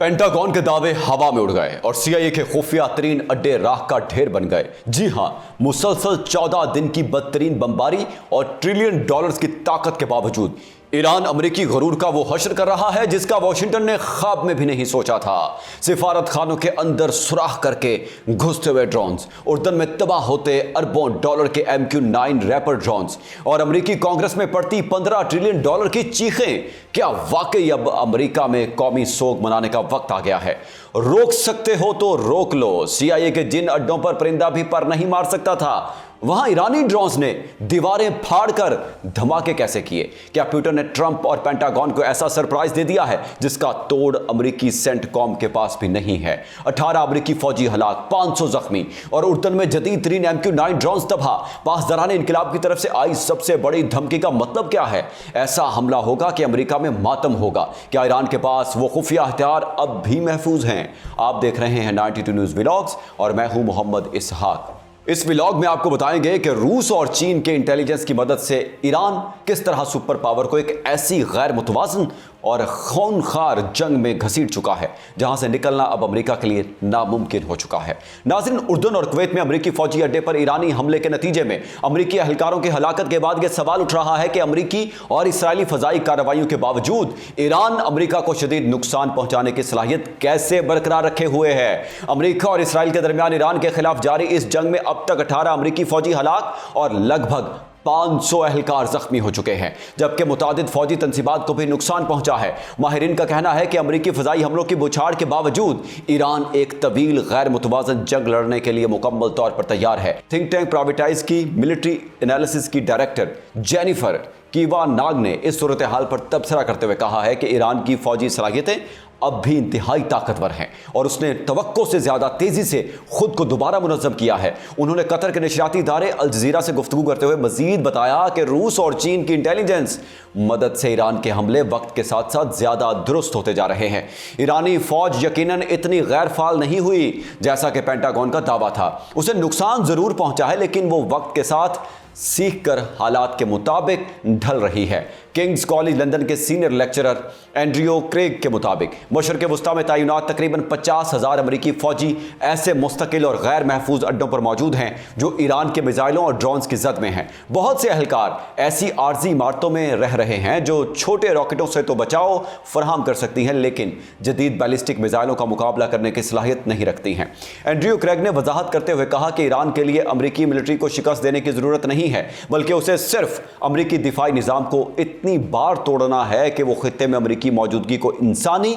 Pentagon के दावे हवा में उड़ गए और सीआईए के खुफिया तरीन अड्डे राख का ढेर बन गए। जी हां, मुसलसल 14 दिन की बदतरीन बमबारी और ट्रिलियन डॉलर्स की ताकत के बावजूद ईरान अमेरिकी गरूर का वो हश्र कर रहा है जिसका वॉशिंगटन ने ख्वाब में भी नहीं सोचा था। सिफारत खानों के अंदर सुराख करके घुसते हुए ड्रोन्स, उर्दन में तबाह होते अरबों डॉलर के MQ-9 रैपर ड्रोन्स और अमेरिकी कांग्रेस में पड़ती 15 ट्रिलियन डॉलर की चीखें। क्या वाकई अब अमेरिका में कौमी सोग मनाने का वक्त आ गया है? रोक सकते हो तो रोक लो। सीआईए के जिन अड्डों पर परिंदा भी पर नहीं मार सकता था, वहां ईरानी ड्रोन्स ने दीवारें फाड़कर धमाके कैसे किए? क्या ट्विटर ने ट्रंप और पेंटागन को ऐसा सरप्राइज दे दिया है जिसका तोड़ अमेरिकी सेंटकॉम के पास भी नहीं है? 18 अमेरिकी फौजी हलाक, 500 जख्मी और उर्दन में जदीद तरीन MQ-9 ड्रोन्स तबाह। पासदाराने इनकलाब की तरफ से आई सबसे बड़ी धमकी का मतलब क्या है? ऐसा हमला होगा कि अमेरिका में मातम होगा। क्या ईरान के पास वो खुफिया हथियार अब भी महफूज हैं? आप देख रहे हैं 92 न्यूज़ व्लॉग्स और मैं हूं मोहम्मद इसहाक। इस व्लॉग में आपको बताएंगे कि रूस और चीन के इंटेलिजेंस की मदद से ईरान किस तरह सुपर पावर को एक ऐसी गैर मुतवाज़न और खूनखार जंग में घसीट चुका है जहां से निकलना अब अमेरिका के लिए नामुमकिन हो चुका है। नाज़रीन, उर्दन और कुवैत में अमेरिकी फौजी अड्डे पर ईरानी हमले के नतीजे में अमेरिकी एहलकारों की हलाकत के बाद यह सवाल उठ रहा है कि अमेरिकी और इसराइली फजाई कार्रवाइयों के बावजूद ईरान अमेरिका को शदीद नुकसान पहुंचाने की सलाहियत कैसे बरकरार रखे हुए है। अमेरिका और इसराइल के दरमियान ईरान के खिलाफ जारी इस जंग में अब तक 18 अमेरिकी फौजी हलाक और लगभग 500 एहलकार जख्मी हो चुके हैं, जबकि मुतादिद फौजी तंसीबात को भी नुकसान पहुंचा है। माहिरीन का कहना है कि अमेरिकी फजाई हमलों की बुछाड़ के बावजूद ईरान एक तवील गैर मुतवाज़न जंग लड़ने के लिए मुकम्मल तौर पर तैयार है। थिंक टैंक प्राइवेटाइज की मिलिट्री एनालिसिस की डायरेक्टर जेनिफर कीवा नाग ने इस सूरत हाल पर तबसरा करते हुए कहा है कि ईरान की फौजी सलाहियतें अब भी इंतहाई ताकतवर हैं और उसने तवक्को से ज़्यादा तेज़ी से खुद को दोबारा मुनज़्ज़म किया है। उन्होंने कतर के नशरियाती इदारे अल जज़ीरा से गुफ्तगू करते हुए मज़ीद बताया कि रूस और चीन की इंटेलिजेंस मदद से ईरान के हमले वक्त के साथ साथ ज़्यादा दुरुस्त होते जा रहे हैं। ईरानी फ़ौज यकीनन इतनी गैर फाल नहीं हुई जैसा कि पेंटागन का दावा था। उसे नुकसान ज़रूर पहुँचा है, लेकिन वो वक्त के साथ सीख कर हालात के मुताबिक ढल रही है। किंग्स कॉलेज लंदन के सीनियर लेक्चरर एंड्रियो क्रेग के मुताबिक मशरक़ वस्ता में तैनात तकरीबन 50,000 अमेरिकी फौजी ऐसे मुस्तकिल और गैर महफूज अड्डों पर मौजूद हैं जो ईरान के मिसाइलों और ड्रोन्स की जद में हैं। बहुत से एहलकार ऐसी आर्जी इमारतों में रह रहे हैं जो छोटे रॉकेटों से तो बचाव फराहम कर सकती हैं, लेकिन जदीद बैलिस्टिक मिसाइलों का मुकाबला करने की सलाहियत नहीं रखती हैं। एंड्रियो क्रेग ने वजाहत करते हुए कहा कि ईरान के लिए अमेरिकी मिलिट्री को शिकस्त देने की ज़रूरत नहीं है, बल्कि उसे सिर्फ अमेरिकी दिफाई निज़ाम को इतनी बार तोड़ना है कि वो खित्ते में अमेरिकी मौजूदगी को इंसानी,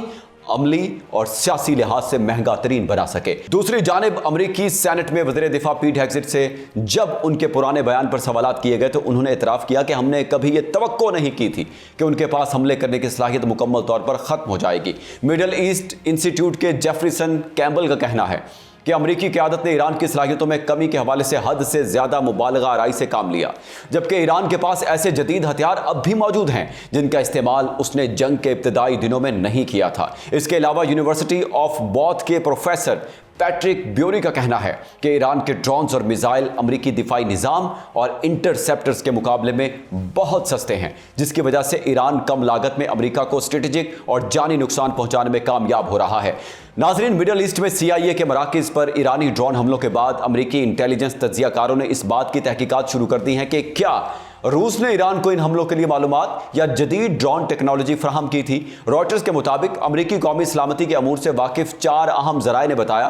अमली और सियासी लिहाज से महंगा तरीन बना सके। दूसरी जानिब अमेरिकी सेनेट में वज़ीर दिफा पीट हेग्सेट से जब उनके पुराने बयान पर सवालात किए गए तो उन्होंने इतराफ़ किया कि हमने कभी ये तवक्को नहीं की थी कि उनके पास हमले करने की सलाहियत मुकम्मल तौर पर ख़त्म हो जाएगी। मिडल ईस्ट इंस्टीट्यूट के जेफरसन कैम्बल का कहना है कि अमेरिकी क़यादत ने ईरान की सलाहियतों में कमी के हवाले से हद से ज़्यादा मुबालगा आराई से काम लिया, जबकि ईरान के पास ऐसे जदीद हथियार अब भी मौजूद हैं जिनका इस्तेमाल उसने जंग के इब्तदाई दिनों में नहीं किया था। इसके अलावा यूनिवर्सिटी ऑफ बॉथ के प्रोफेसर पैट्रिक ब्यूरी का कहना है कि ईरान के ड्रोन्स और मिसाइल अमेरिकी दिफाई निज़ाम और इंटरसेप्टर्स के मुकाबले में बहुत सस्ते हैं, जिसकी वजह से ईरान कम लागत में अमेरिका को स्ट्रेटेजिक और जानी नुकसान पहुंचाने में कामयाब हो रहा है। नाजरीन, मिडल ईस्ट में सीआईए के मराकज़ पर ईरानी ड्रोन हमलों के बाद अमेरिकी इंटेलिजेंस तज्ज़ियाकारों ने इस बात की तहकीकात शुरू कर दी हैं कि क्या रूस ने ईरान को इन हमलों के लिए मालूमात या जदीद ड्रोन टेक्नोलॉजी फराहम की थी। रॉयटर्स के मुताबिक अमेरिकी कौमी सलामती के अमूर से वाकिफ 4 अहम ज़राए ने बताया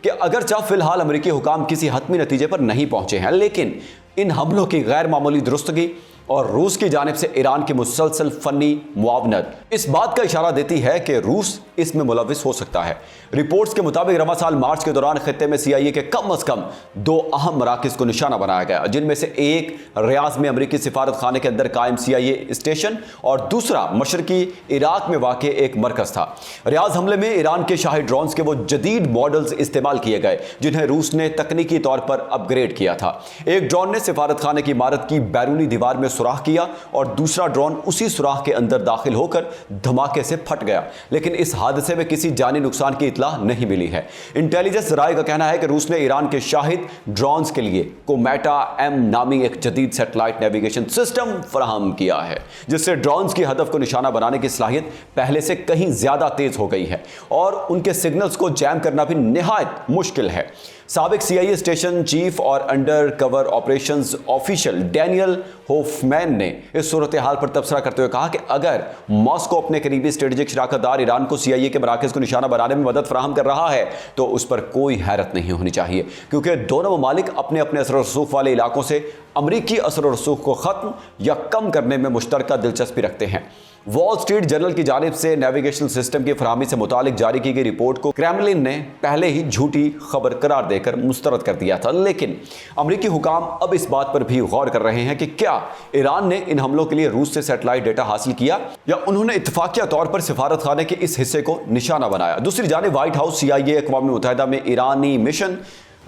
कि अगरचे फिलहाल अमेरिकी हुकाम किसी हतमी नतीजे पर नहीं पहुंचे हैं, लेकिन इन हमलों की गैर मामूली दुरुस्तगी और रूस की जानिब से ईरान की मुसलसल फ़नी मुआवनत इस बात का इशारा देती है कि रूस इसमें मुलविस हो सकता है। रिपोर्ट्स के मुताबिक रवा साल मार्च के दौरान खित्ते में सीआईए के कम अज़ कम 2 अहम मराकज़ को निशाना बनाया गया, जिनमें से एक रियाज में अमेरिकी सिफारत खाने के अंदर कायम सीआईए स्टेशन और दूसरा मशरकी इराक में वाक़ एक मरकज़ था। रियाज हमले में ईरान के शाही ड्रोन्स के वो जदीद मॉडल्स इस्तेमाल किए गए जिन्हें रूस ने तकनीकी तौर पर अपग्रेड किया था। एक ड्रोन ने सिफारत खाने की इमारत की बैरूनी दीवार में सुराख किया और दूसरा ड्रोन उसी सुराख के अंदर दाखिल होकर धमाके से फट गया, लेकिन इस हादसे में किसी जानी नुकसान की इत्तला नहीं मिली है। इंटेलिजेंस राय का कहना है कि रूस ने ईरान के शाहिद ड्रोन्स के लिए कोमेटा M नामी एक जदीद सैटेलाइट नेविगेशन सिस्टम फराहम किया है, जिससे ड्रोन्स की हदफ को निशाना बनाने की सलाहियत पहले से कहीं ज्यादा तेज हो गई है और उनके सिग्नल्स को जैम करना भी निहायत मुश्किल है। साबिक CIA स्टेशन चीफ और under cover operations official Daniel Hofmann ने इस सूरत हाल पर तबसरा करते हुए कहा कि अगर मॉस्को अपने करीबी स्ट्रेटेजिक शराकतदार ईरान को CIA के मराकज़ को निशाना बनाने में मदद फराहम कर रहा है तो उस पर कोई हैरत नहीं होनी चाहिए, क्योंकि दोनों ममालिक अपने अपने असर रसूख वाले इलाकों से अमरीकी असर रसूख को ख़त्म या कम करने में मुश्तरका दिलचस्पी रखते हैं। वॉल स्ट्रीट जर्नल की जानिब से नेविगेशन सिस्टम की फराहमी से मुतालिक जारी की गई रिपोर्ट को क्रेमलिन ने पहले ही झूठी खबर करार देकर मुस्तरद कर दिया था, लेकिन अमरीकी हुकाम अब इस बात पर भी गौर कर रहे हैं कि क्या ईरान ने इन हमलों के लिए रूस से सैटेलाइट डेटा हासिल किया या उन्होंने इत्तफाकिया तौर पर सिफारत खाने के इस हिस्से को निशाना बनाया। दूसरी जानिब व्हाइट हाउस, CIA, अक़वाम मुत्तहिदा में ईरानी मिशन,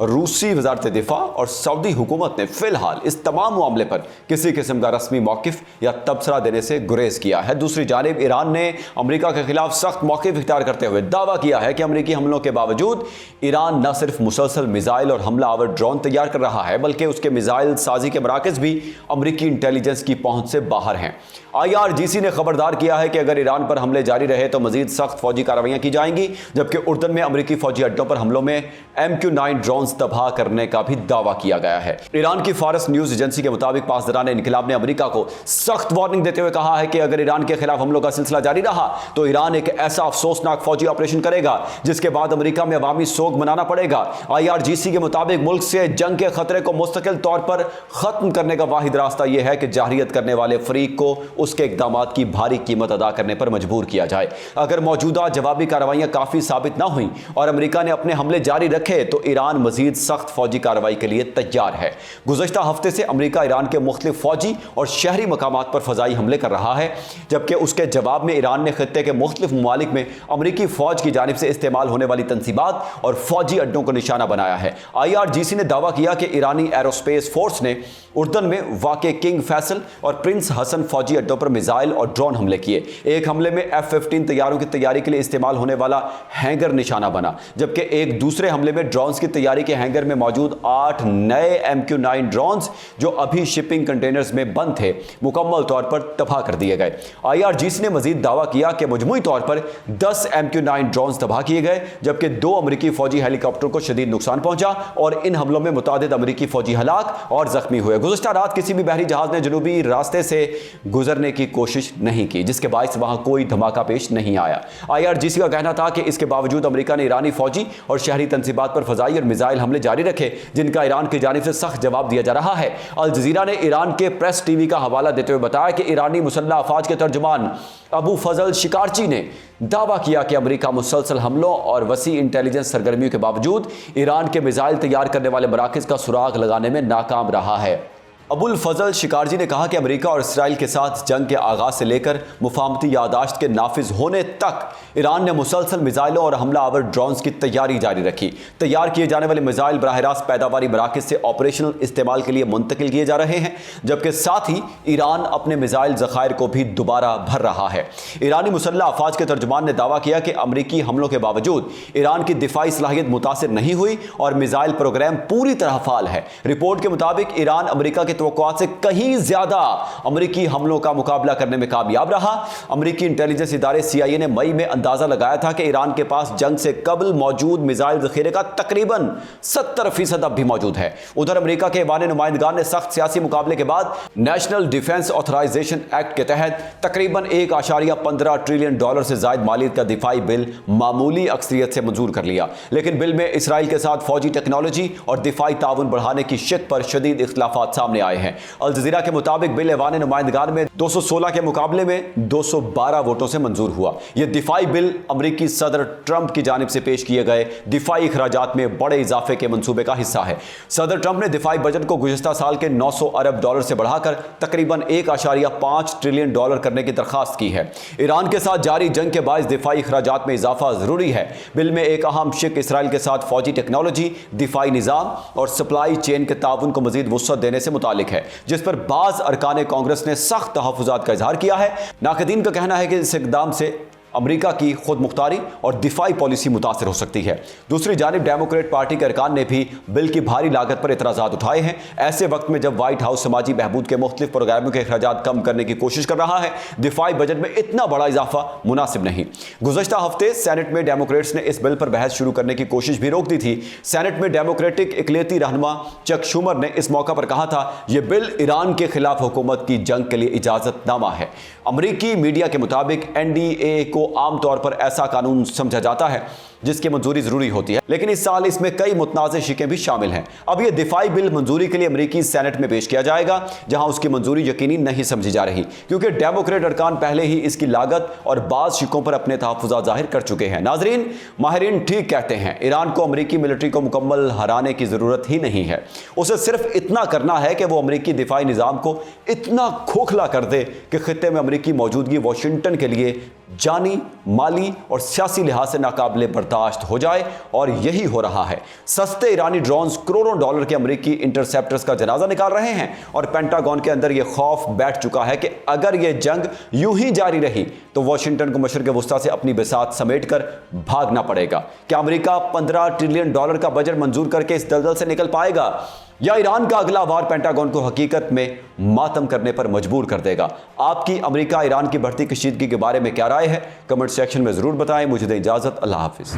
रूसी वजारत दिफा और सऊदी हुकूमत ने फिलहाल इस तमाम मामले पर किसी किस्म का रस्मी मौक़िफ़ या तबसरा देने से गुरेज किया है। दूसरी जानिब ईरान ने अमेरिका के खिलाफ सख्त मौक़िफ़ इख्तियार करते हुए दावा किया है कि अमेरिकी हमलों के बावजूद ईरान न सिर्फ मुसलसल मिसाइल और हमला आवर ड्रोन तैयार कर रहा है, बल्कि उसके मिसाइल साजी के मराकज़ भी अमरीकी इंटेलिजेंस की पहुंच से बाहर हैं। IRGC ने खबरदार किया है कि अगर ईरान पर हमले जारी रहे तो मजीद सख्त फौजी कार्रवाइयाँ की जाएंगी, जबकि उर्दन में अमरीकी फौजी अड्डों पर हमलों में MQ-9 ड्रोन तबाह करने का भी दावा किया गया है। ईरान की फारस न्यूज एजेंसी के मुताबिक पासदारान इनकलाब ने अमेरिका को सख्त वार्निंग देते हुए कहा है कि अगर ईरान के खिलाफ हमलों का सिलसिला जारी रहा तो ईरान एक ऐसा अफसोसनाक फौजी ऑपरेशन करेगा जिसके बाद अमेरिका में अवामी सोग मनाना पड़ेगा। IRGC के मुताबिक मुल्क से जंग के खतरे को मुस्तकिल तौर पर खत्म करने का वाहिद रास्ता यह है कि जाहिरियत करने वाले फरीक को उसके इक़दामात की भारी कीमत अदा करने पर मजबूर किया जाए। अगर मौजूदा जवाबी कार्रवाइयां काफी साबित ना हुई और अमेरिका ने अपने हमले जारी रखे तो ईरान मजीद सख्त फौजी कार्रवाई के लिए तैयार है। गुज़श्ता हफ्ते से अमेरिका ईरान के मुख्तलिफ फौजी और शहरी मकामात पर फजाई हमले कर रहा है, जबकि उसके जवाब में ईरान ने खित्ते के मुख्तलिफ ममालिक में अमेरिकी फौज की जानिब से इस्तेमाल होने वाली तंसीबात और फौजी अड्डों को निशाना बनाया है। IRGC ने दावा किया कि ईरानी एरोस्पेस फोर्स ने उर्दन में वाक़े किंग फैसल और प्रिंस हसन फौजी अड्डों पर मिसाइल और ड्रोन हमले किए। एक हमले में F-15 तैयारों की तैयारी के लिए इस्तेमाल होने वाला हैंगर निशाना बना, जबकि एक दूसरे हमले में ड्रोन्स की तैयारी के हैंगर में मौजूद 8 नए MQ-9 ड्रोन्स जो अभी शिपिंग कंटेनर्स में बंद थे मुकम्मल तौर पर तबाह कर दिए गए। IRGC ने मजीद दावा किया कि मजमूई तौर पर 10 MQ-9 ड्रोन्स तबाह किए गए, जबकि 2 अमरीकी फौजी हेलीकॉप्टर को शदीद नुकसान पहुंचा और इन हमलों में मुतादिद अमरीकी फौजी हलाक और जख्मी हुए। गुज़श्ता रात किसी भी बहरी जहाज ने जनूबी रास्ते से गुजरने की कोशिश नहीं की, जिसके बायस वहां कोई धमाका पेश नहीं आया। IRGC का कहना था कि इसके बावजूद अमेरिका ने ईरानी फौजी और शहरी तंसीबात पर फजाई और मिसाइल हमले जारी रखे, जिनका ईरान की जानिब से सख्त जवाब दिया जा रहा है। अल जज़ीरा ने ईरान के प्रेस TV का हवाला देते हुए बताया कि ईरानी मुसल्लह अफवाज के तर्जुमान अबू फजल शिकारची ने दावा किया कि अमेरिका मुसलसल हमलों और वसी इंटेलिजेंस सरगर्मियों के बावजूद ईरान के मिसाइल तैयार करने वाले मराकज़ का सुराग लगाने में नाकाम रहा है। अबुल फजल शिकारजी ने कहा कि अमेरिका और इसराइल के साथ जंग के आगाज से लेकर मुफाहमती यादाश्त के नाफिज होने तक ईरान ने मुसलसल मिसाइलों और हमला आवर ड्रोन्स की तैयारी जारी रखी। तैयार किए जाने वाले मिसाइल बराह रास्त पैदावारी मराकज़ से ऑपरेशनल इस्तेमाल के लिए मुंतकिल किए जा रहे हैं, जबकि साथ ही ईरान अपने मिसाइल ज़खायर को भी दोबारा भर रहा है। ईरानी मुसल्लह अफवाज के तर्जुमान ने दावा किया कि अमरीकी हमलों के बावजूद ईरान की दिफाई सलाहियत मुतासिर नहीं हुई और मिसाइल प्रोग्राम पूरी तरह फाल है। रिपोर्ट के मुताबिक ईरान अमरीका के तवक्कुआत से कहीं ज्यादा अमरीकी हमलों का मुकाबला करने में कामयाब रहा। अमरीकी इंटेलिजेंस इदारे CIA ने मई में अंदाजा लगाया था कि ईरान के पास जंग से कबल मौजूद मिसाइल ज़ख़ीरे का तकरीबन 70% अब भी मौजूद है। उधर अमरीका के ऐवान नुमाइंदगान ने सख्त सियासी मुकाबले के बाद नेशनल डिफेंस ऑथराइजेशन एक्ट के तहत तकरीबन $1.15 ट्रिलियन से जायद मालियत का दिफाई बिल मामूली अक्सरियत से मंजूर कर लिया, लेकिन बिल में इसराइल के साथ फौजी टेक्नोलॉजी और दिफाई ताउन बढ़ाने की शिक पर शदीद इख्तिलाफात सामने आए हैं। अल जज़ीरा के मुताबिक बिल ऐवान नुमाइंदगान में 216 के मुकाबले में 212 वोटों से मंजूर हुआ। यह दिफाई बिल अमरीकी सदर ट्रंप की जानिब से पेश किए गए दिफाई अखराजात में बड़े इजाफे के मंसूबे का हिस्सा है। सदर ट्रंप ने दिफाई बजट को गुज़श्ता साल के $900 अरब से बढ़ाकर तकरीबन $1.5 ट्रिलियन करने की दरखास्त की है। ईरान के साथ जारी जंग के बायस दिफाई अखराजात में इजाफा जरूरी है। बिल में एक अहम शिक इसराइल के साथ फौजी टेक्नोलॉजी, दिफाई निज़ाम और सप्लाई चेन के ताउन को मजीद वुसअत देने से मुताल्लिक मुतालिक है, जिस पर बाज अरकान कांग्रेस ने सख्त तहफ़्फ़ुज़ात का इजहार किया है। नाक़दीन का कहना है कि इस इक़दाम से अमेरिका की खुद मुख्तारी और दिफाई पॉलिसी मुतासर हो सकती है। दूसरी जानिब डेमोक्रेट पार्टी के अरकान ने भी बिल की भारी लागत पर एतराज़ात उठाए हैं। ऐसे वक्त में जब व्हाइट हाउस समाजी बहबूद के मुख्तलिफ प्रोग्रामों के अखराजात कम करने की कोशिश कर रहा है, दिफाई बजट में इतना बड़ा इजाफा मुनासिब नहीं। गुज़श्ता हफ्ते सेनेट में डेमोक्रेट्स ने इस बिल पर बहस शुरू करने की कोशिश भी रोक दी थी। सेनेट में डेमोक्रेटिक इकलियती रहनुमा चक शूमर ने इस मौका पर कहा था, यह बिल ईरान के खिलाफ हुकूमत की जंग के लिए इजाज़तनामा है। अमरीकी मीडिया के मुताबिक NDAA को आमतौर पर ऐसा कानून समझा जाता है जिसकी मंजूरी जरूरी होती है, लेकिन इस साल इसमें कई मुतनाज़ शिकें भी शामिल हैं। अब यह दिफाई बिल मंजूरी के लिए अमरीकी सेनेट में पेश किया जाएगा, जहां उसकी मंजूरी यकीनी नहीं समझी जा रही, क्योंकि डेमोक्रेट अरकान पहले ही इसकी लागत और बाज़ शिकों पर अपने तहफ़्फ़ुज़ात ज़ाहिर कर चुके हैं। नाज़रीन, माहिरीन ठीक कहते हैं, ईरान को अमरीकी मिलिट्री को मुकम्मल हराने की ज़रूरत ही नहीं है। उसे सिर्फ इतना करना है कि वो अमरीकी दिफाई निज़ाम को इतना खोखला कर दे कि खित्ते में अमरीकी मौजूदगी वाशिंगटन के लिए जानी, माली और सियासी लिहाज से नाकाबिले बर्दाश्त हो जाए, और यही हो रहा है। सस्ते ईरानी ड्रोन्स करोड़ों डॉलर के अमरीकी इंटरसेप्टर्स का जनाजा निकाल रहे हैं, और पेंटागन के अंदर यह खौफ बैठ चुका है कि अगर यह जंग यूं ही जारी रही तो वाशिंगटन को मशरिक़ वुस्ता से अपनी बिसात समेट कर भागना पड़ेगा। क्या अमरीका $15 ट्रिलियन का बजट मंजूर करके इस दलदल से निकल पाएगा, या ईरान का अगला वार पेंटागन को हकीकत में मातम करने पर मजबूर कर देगा? आपकी अमेरिका ईरान की बढ़ती कशीदगी के बारे में क्या राय है? कमेंट सेक्शन में ज़रूर बताएं। मुझे दें इजाज़त। अल्लाह हाफिज़।